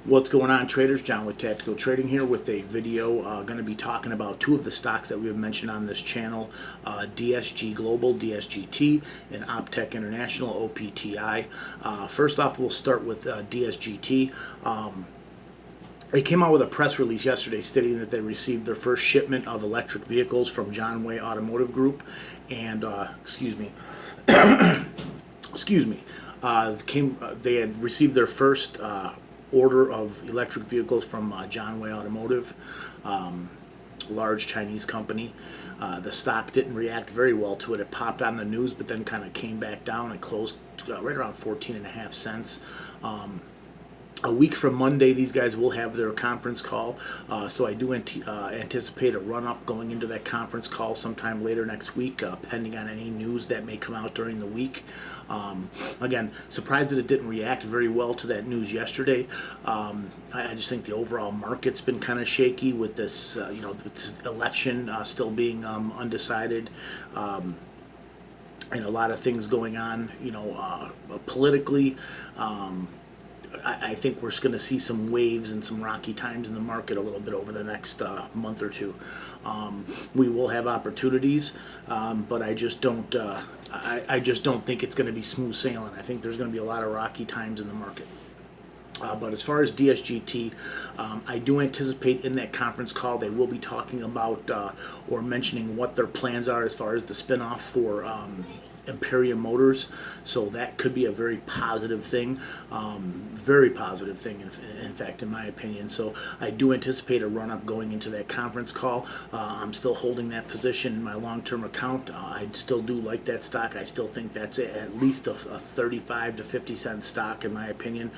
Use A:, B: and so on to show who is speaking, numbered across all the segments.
A: What's going on, traders? John with Tactical Trading here with a video going to be talking about two of the stocks that we have mentioned on this channel, DSG Global, DSGT, and Optech International, OPTI. First off, we'll start with DSGT. They came out with a press release yesterday stating that they received their first shipment of electric vehicles from John Way Automotive Group, and excuse me, they had received their first order of electric vehicles from John Way Automotive, large Chinese company. The stock didn't react very well to it. It popped on the news, but then kind of came back down and closed right around 14.5 cents. A week from Monday, these guys will have their conference call, so I do anticipate a run-up going into that conference call sometime later next week, pending on any news that may come out during the week. Again, surprised that it didn't react very well to that news yesterday. I just think the overall market's been kind of shaky with this, with this election still being undecided. And a lot of things going on, politically. I think we're going to see some waves and some rocky times in the market a little bit over the next month or two. We will have opportunities, but I just don't. I just don't think it's going to be smooth sailing. I think there's going to be a lot of rocky times in the market. But as far as DSGT, I do anticipate in that conference call they will be talking about or mentioning what their plans are as far as the spinoff for Imperium Motors, so that could be a very positive thing, in fact, in my opinion. So I do anticipate a run-up going into that conference call. I'm still holding that position in my long-term account. I still do like that stock. I still think that's at least a 35 to 50 cent stock, in my opinion.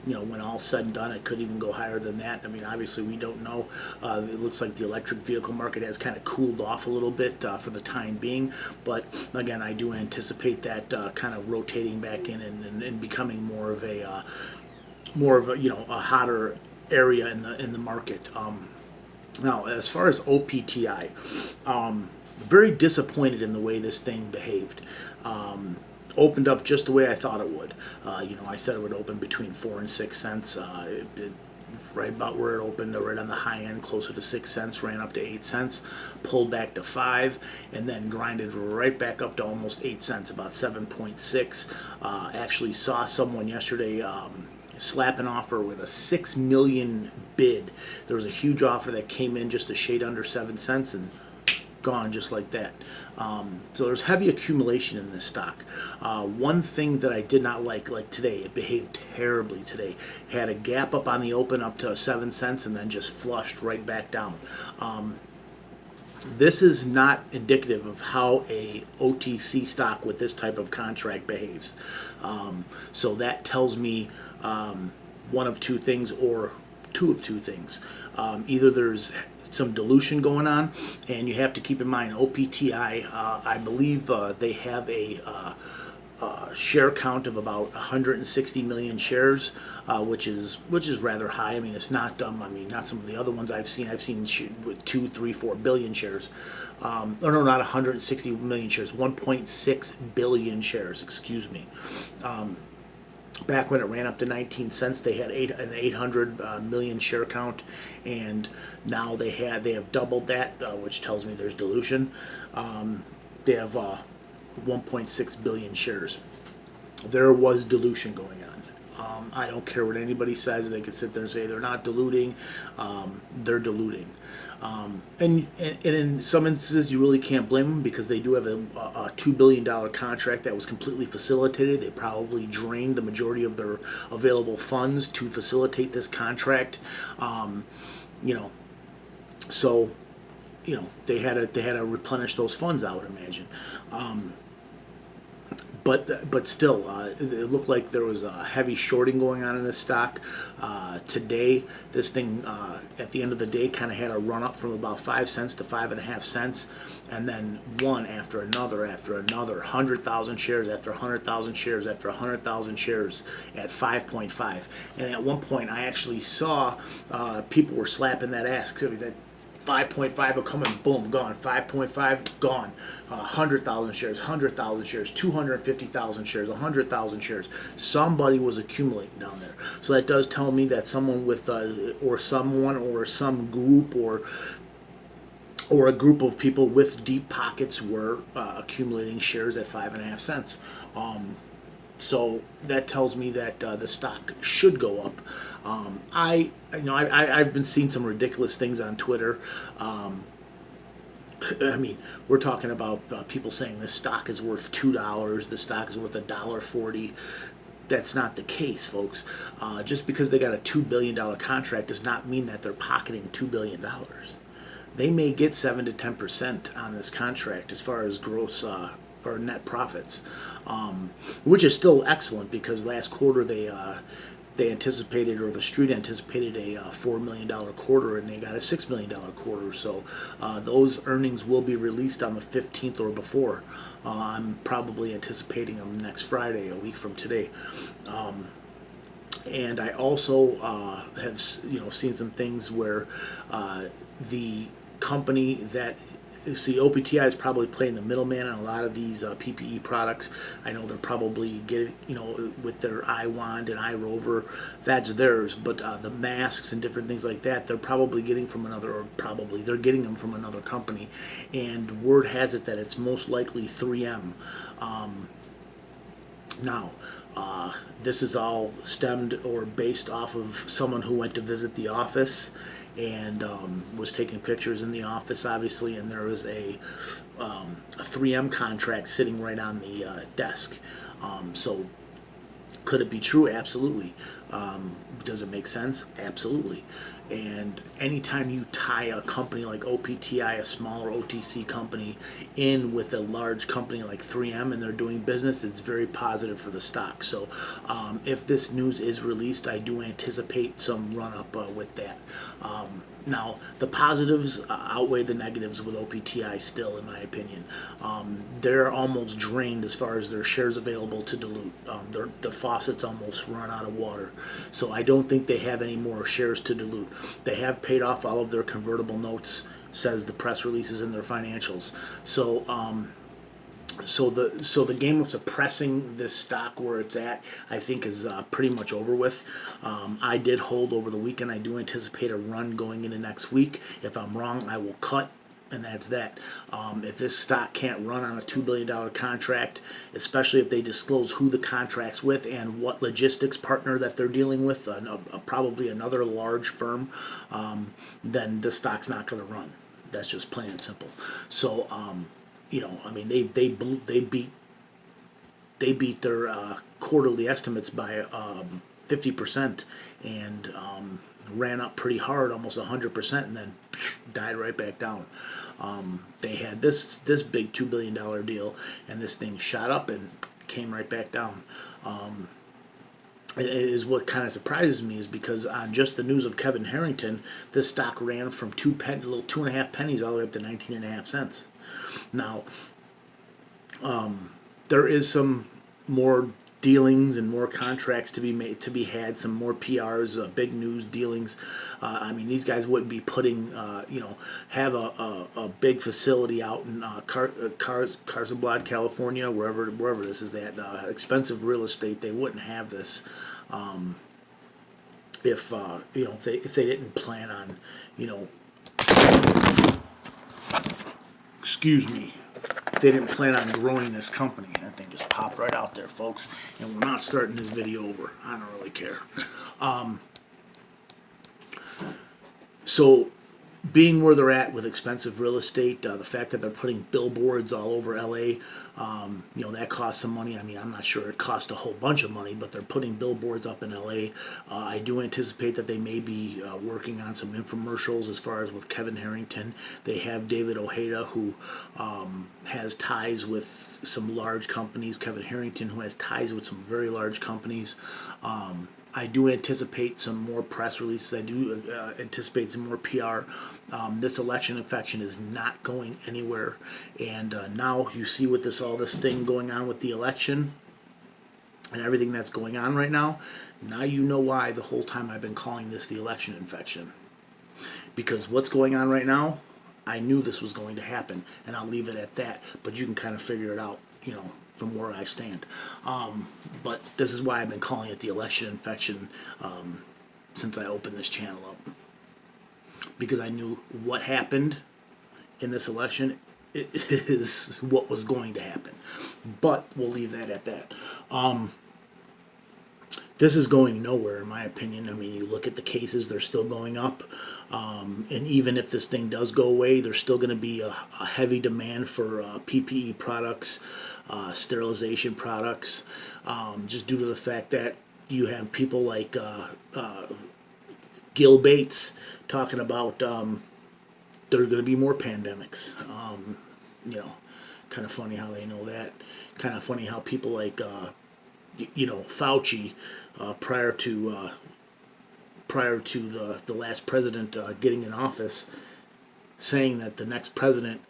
A: When all said and done, it could even go higher than that. I mean, obviously, we don't know. It looks like the electric vehicle market has kind of cooled off a little bit for the time being. But again, I do anticipate that kind of rotating back in and becoming more of a a hotter area in the market. Now, as far as OPTI, very disappointed in the way this thing behaved. Opened up just the way I thought it would. I said it would open between 4 and 6 cents. It right about where it opened, right on the high end, closer to 6 cents, ran up to 8 cents, pulled back to 5, and then grinded right back up to almost 8 cents, about 7.6. Actually saw someone yesterday slap an offer with a 6 million bid. There was a huge offer that came in just a shade under 7 cents and gone just like that. So there's heavy accumulation in this stock. One thing that I did not like today, it behaved terribly today. Had a gap up on the open up to 7 cents and then just flushed right back down. This is not indicative of how a OTC stock with this type of contract behaves. So that tells me one of two things, or two of two things. Either there's some dilution going on, and you have to keep in mind OPTI, I believe they have a share count of about 160 million shares, which is rather high. I mean, it's not not some of the other ones I've seen. I've seen with 2, 3, 4 billion shares. No, not 160 million shares, 1.6 billion shares, excuse me. Back when it ran up to 19 cents, they had an 800 million share count, and now they have doubled that, which tells me there's dilution. They have 1.6 billion shares. There was dilution going on. I don't care what anybody says. They could sit there and say they're not diluting. They're diluting. And in some instances, you really can't blame them, because they do have a $2 billion contract that was completely facilitated. They probably drained the majority of their available funds to facilitate this contract. So they had to replenish those funds, I would imagine. But still, it looked like there was a heavy shorting going on in this stock. Today, this thing, at the end of the day, kind of had a run up from about 5 cents to 5.5 cents, and then one after another, 100,000 shares after 100,000 shares after 100,000 shares at 5.5. And at one point, I actually saw people were slapping that ass. That 5.5 will come in, boom, gone. 5.5, gone. 100,000 shares, 100,000 shares, 250,000 shares, 100,000 shares. Somebody was accumulating down there. So that does tell me that someone with, or someone or some group or a group of people with deep pockets were accumulating shares at 5.5 cents. So that tells me that the stock should go up. I've been seeing some ridiculous things on Twitter. I mean, we're talking about people saying this stock is worth $2, the stock is worth $1.40. That's not the case, folks. Just because they got a $2 billion contract does not mean that they're pocketing $2 billion. They may get 7 to 10% on this contract as far as gross or net profits, which is still excellent because last quarter they anticipated, or the street anticipated, a $4 million quarter, and they got a $6 million quarter. So those earnings will be released on the 15th or before. I'm probably anticipating them next Friday, a week from today. And I also have seen some things where the company that OPTI is probably playing the middleman on a lot of these PPE products. I know they're probably getting, with their iWand and iRover, that's theirs. But the masks and different things like that, they're probably getting from they're getting them from another company. And word has it that it's most likely 3M. Now, this is all stemmed or based off of someone who went to visit the office and was taking pictures in the office, obviously, and there was a 3M contract sitting right on the desk. So could it be true? Absolutely. Does it make sense? Absolutely. And anytime you tie a company like OPTI, a smaller OTC company, in with a large company like 3M and they're doing business, it's very positive for the stock. So if this news is released, I do anticipate some run-up with that. Now, the positives outweigh the negatives with OPTI still, in my opinion. They're almost drained as far as their shares available to dilute. The faucet's almost run out of water. So I don't think they have any more shares to dilute. They have paid off all of their convertible notes, says the press releases in their financials. So So the game of suppressing this stock where it's at, I think, is pretty much over with. I did hold over the weekend. I do anticipate a run going into next week. If I'm wrong, I will cut, and that's that. If this stock can't run on a $2 billion contract, especially if they disclose who the contract's with and what logistics partner that they're dealing with, probably another large firm, then the stock's not going to run. That's just plain and simple. So, I mean, they beat their quarterly estimates by 50% and ran up pretty hard, almost 100%, and then died right back down. They had this big $2 billion deal, and this thing shot up and came right back down. It is what kind of surprises me is because on just the news of Kevin Harrington, this stock ran from 2.5 pennies all the way up to 19.5 cents. Now, there is some more dealings and more contracts to be had, some more PRs, big news dealings. I mean, these guys wouldn't be putting, have a big facility out in Carlsbad, California, wherever this is at, expensive real estate. They wouldn't have this if they didn't plan on, excuse me. They didn't plan on growing this company. That thing just popped right out there, folks. And we're not starting this video over. I don't really care. So, being where they're at with expensive real estate, the fact that they're putting billboards all over LA, that costs some money. I mean, I'm not sure it costs a whole bunch of money, but they're putting billboards up in LA. I do anticipate that they may be working on some infomercials as far as with Kevin Harrington. They have David Ojeda, who has ties with some large companies. Kevin Harrington, who has ties with some very large companies. I do anticipate some more press releases. I do anticipate some more PR. This election infection is not going anywhere, and now you see with all this thing going on with the election and everything that's going on right now. Now you know why the whole time I've been calling this the election infection, because what's going on right now I knew this was going to happen, and I'll leave it at that. But you can kind of figure it out, from where I stand. But this is why I've been calling it the election infection since I opened this channel up, because I knew what happened in this election is what was going to happen. But we'll leave that at that. This is going nowhere, in my opinion. I mean, you look at the cases, they're still going up. And even if this thing does go away, there's still going to be a heavy demand for PPE products, sterilization products, just due to the fact that you have people like Gil Bates talking about there are going to be more pandemics. Kind of funny how they know that. Kind of funny how people like Fauci, prior to the last president getting in office, saying that the next president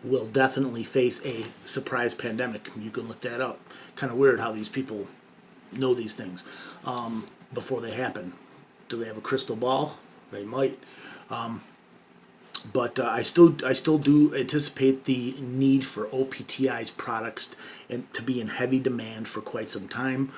A: will definitely face a surprise pandemic. You can look that up. Kind of weird how these people know these things before they happen. Do they have a crystal ball? They might. But I still do anticipate the need for OPTI's products to be in heavy demand for quite some time.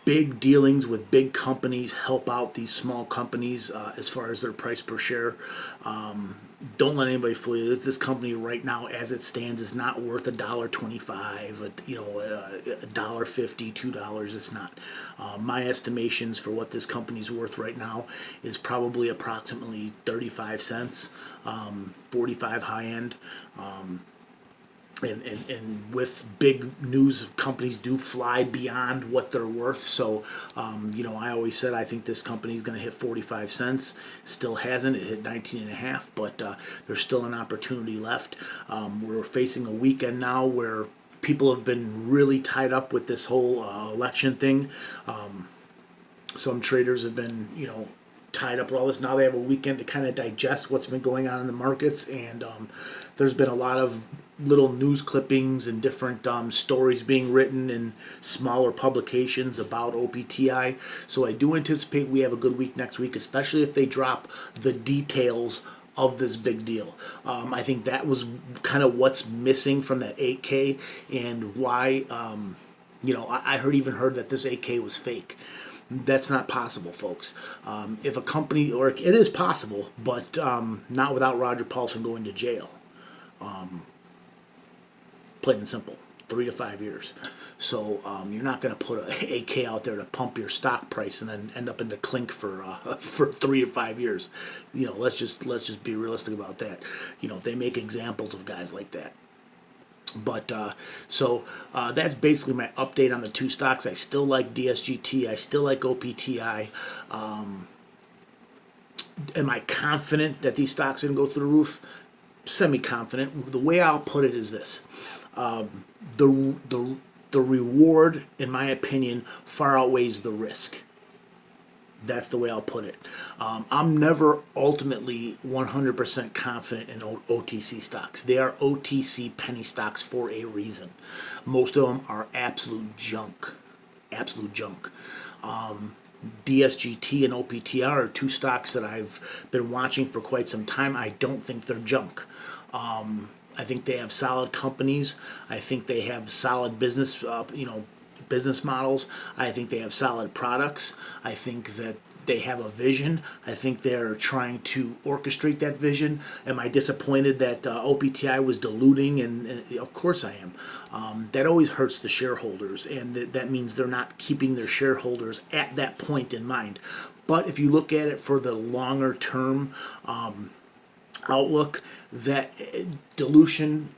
A: Big dealings with big companies help out these small companies as far as their price per share. Don't let anybody fool you. This company right now, as it stands, is not worth $1.25, $1.50, $2. It's not. My estimations for what this company's worth right now is probably approximately 35 cents, 45 high end. And with big news, companies do fly beyond what they're worth. So, I always said I think this company is going to hit 45 cents. Still hasn't. It hit 19.5, but there's still an opportunity left. We're facing a weekend now where people have been really tied up with this whole election thing. Some traders have been, tied up with all this. Now they have a weekend to kind of digest what's been going on in the markets, and there's been a lot of little news clippings and different stories being written in smaller publications about OPTI. So I do anticipate we have a good week next week, especially if they drop the details of this big deal. I think that was kind of what's missing from that 8K, and why I heard that this 8K was fake. That's not possible, folks. If a company, or it is possible, but not without Roger Paulson going to jail. Plain and simple, 3 to 5 years. So you're not going to put an 8K out there to pump your stock price and then end up in the clink for 3 to 5 years. Let's just be realistic about that. They make examples of guys like that. But that's basically my update on the two stocks. I still like DSGT. I still like OPTI. Am I confident that these stocks are going to go through the roof? Semi-confident. The way I'll put it is this. The reward, in my opinion, far outweighs the risk. That's the way I'll put it. I'm never ultimately 100% confident in OTC stocks. They are OTC penny stocks for a reason. Most of them are absolute junk. Absolute junk. DSGT and OPTR are two stocks that I've been watching for quite some time. I don't think they're junk. I think they have solid companies. I think they have solid business models. I think they have solid products. I think that they have a vision. I think they're trying to orchestrate that vision. Am I disappointed that OPTI was diluting? And of course I am. That always hurts the shareholders, and that means they're not keeping their shareholders at that point in mind. But if you look at it for the longer term outlook, that dilution,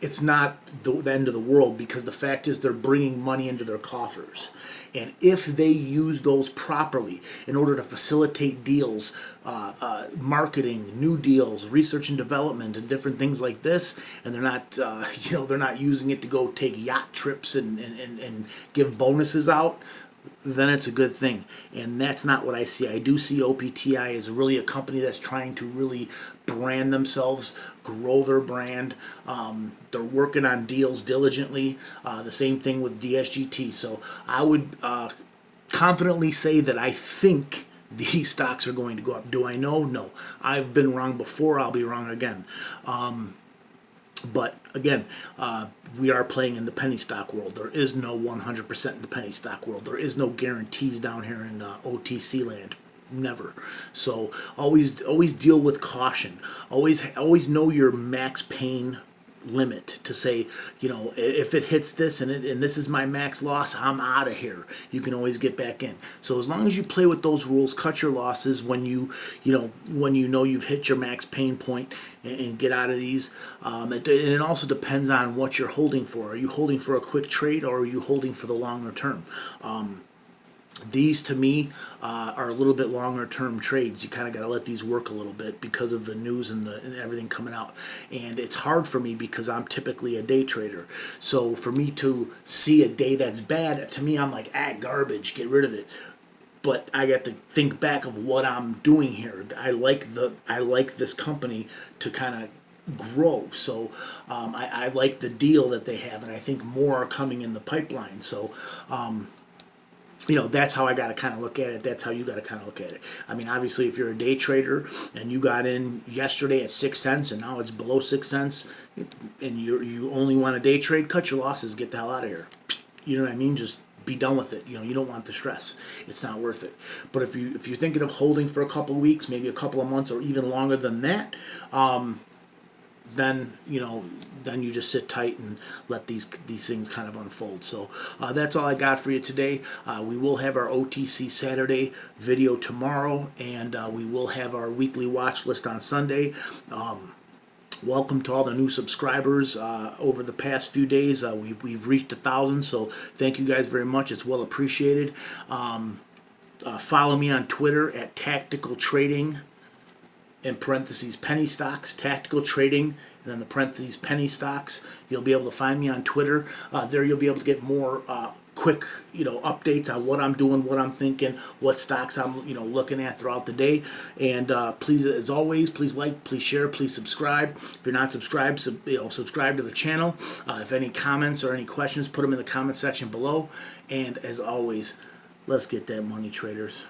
A: it's not the end of the world, because the fact is they're bringing money into their coffers. And if they use those properly in order to facilitate deals, marketing, new deals, research and development, and different things like this, and they're not, they're not using it to go take yacht trips and give bonuses out, then it's a good thing. And that's not what I see. I do see OPTI as really a company that's trying to really brand themselves, grow their brand. They're working on deals diligently. The same thing with DSGT. So I would confidently say that I think these stocks are going to go up. Do I know? No. I've been wrong before. I'll be wrong again. But again, we are playing in the penny stock world. There is no 100% in the penny stock world. There is no guarantees down here in OTC land. Never. So always deal with caution. Always know your max pain limit to say, if it hits this and this is my max loss, I'm out of here. You can always get back in. So as long as you play with those rules, cut your losses when know you've hit your max pain point, and get out of these. And it also depends on what you're holding for. Are you holding for a quick trade, or are you holding for the longer term? These, to me, are a little bit longer term trades. You kind of got to let these work a little bit because of the news and everything coming out. And it's hard for me because I'm typically a day trader. So for me to see a day that's bad, to me, I'm like, garbage, get rid of it. But I got to think back of what I'm doing here. I like this company to kind of grow. So I like the deal that they have, and I think more are coming in the pipeline. So that's how I got to kind of look at it. That's how you got to kind of look at it. I mean, obviously, if you're a day trader and you got in yesterday at 6 cents and now it's below 6 cents, and you only want a day trade, cut your losses, get the hell out of here. You know what I mean? Just be done with it. You don't want the stress. It's not worth it. But if you're thinking of holding for a couple of weeks, maybe a couple of months, or even longer than that, then you just sit tight and let these things kind of unfold. So that's all I got for you today. We will have our OTC Saturday video tomorrow, and we will have our weekly watch list on Sunday. Welcome to all the new subscribers over the past few days. We've reached 1,000, so thank you guys very much. It's well appreciated. Follow me on Twitter at Tactical Trading, in parentheses penny stocks, Tactical Trading, and then the parentheses penny stocks. You'll be able to find me on Twitter. There you'll be able to get more quick updates on what I'm doing, what I'm thinking, what stocks I'm looking at throughout the day. And please, as always, please like, please share, please subscribe. If you're not subscribed, subscribe to the channel. If any comments or any questions, put them in the comment section below. And as always, let's get that money, traders.